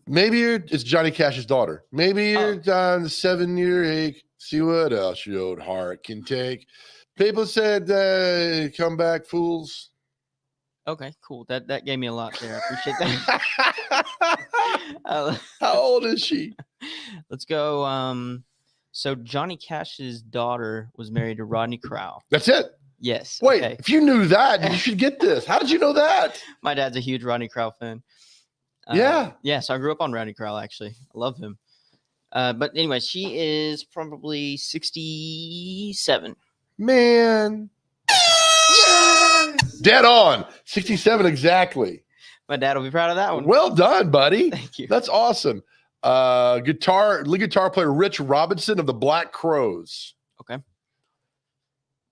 Maybe it's Johnny Cash's daughter. Maybe you're on the 7-year ache. See what else your old heart can take. People said, come back, fools. Okay, cool. That gave me a lot there. I appreciate that. How old is she? Let's go. So Johnny Cash's daughter was married to Rodney Crowell. That's it. Yes. Wait, okay. if you knew that, you should get this. How did you know that? My dad's a huge Rodney Crowell fan. Yeah. Yeah, so I grew up on Rodney Crowell, actually. I love him. But anyway, she is probably 67. Man. Yes! Dead on. 67 exactly. My dad will be proud of that one. Well done, buddy. Thank you. That's awesome. Lead guitar player Rich Robinson of the Black Crowes. Okay.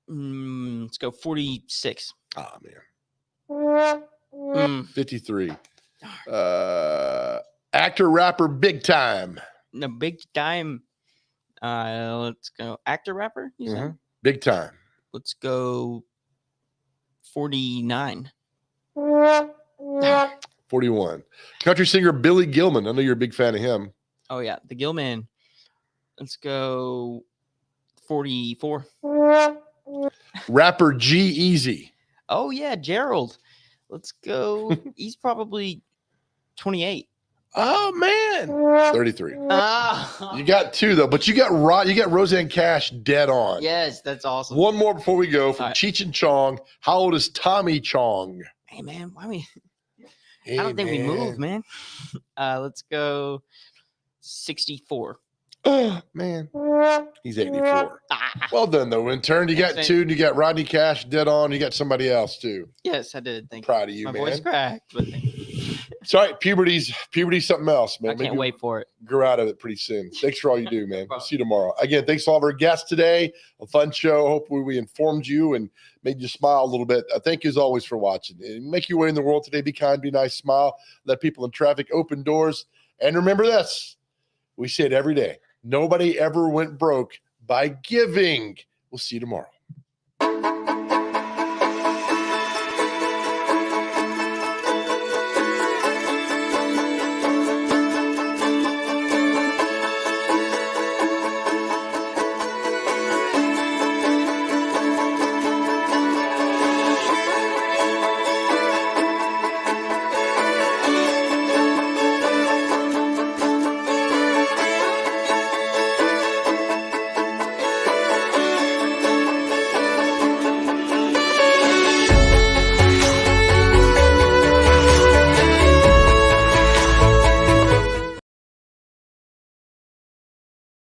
Let's go 46. Oh, man. 53. Actor, rapper, Big Time. No, Big Time. Let's go. Actor, rapper? You said? Big Time. Let's go 49. 41. Country singer Billy Gilman. I know you're a big fan of him. Oh, yeah. The Gilman. Let's go 44. Rapper G-Eazy. Oh, yeah. Gerald. Let's go. He's probably 28. Oh, man. 33. Ah. You got two, though, but you got Roseanne Cash dead on. Yes, that's awesome. One more before we go from Cheech and Chong. How old is Tommy Chong? Hey, man. I don't think we move, man. Let's go 64. Oh, man. He's 84. Well done, though. In turn, you got two, and you got Rodney Cash dead on. You got somebody else, too. Yes, I did. Thank you. Proud of you, My man. voice cracked. But thank you. Sorry, puberty's something else, man. I can't wait for it. Grow out of it pretty soon. Thanks for all you do, man. We'll see you tomorrow. Again, thanks to all of our guests today. A fun show. Hopefully we informed you and made you smile a little bit. Thank you as always for watching. And make your way in the world today. Be kind, be nice, smile. Let people in traffic open doors. And remember this. We say it every day. Nobody ever went broke by giving. We'll see you tomorrow.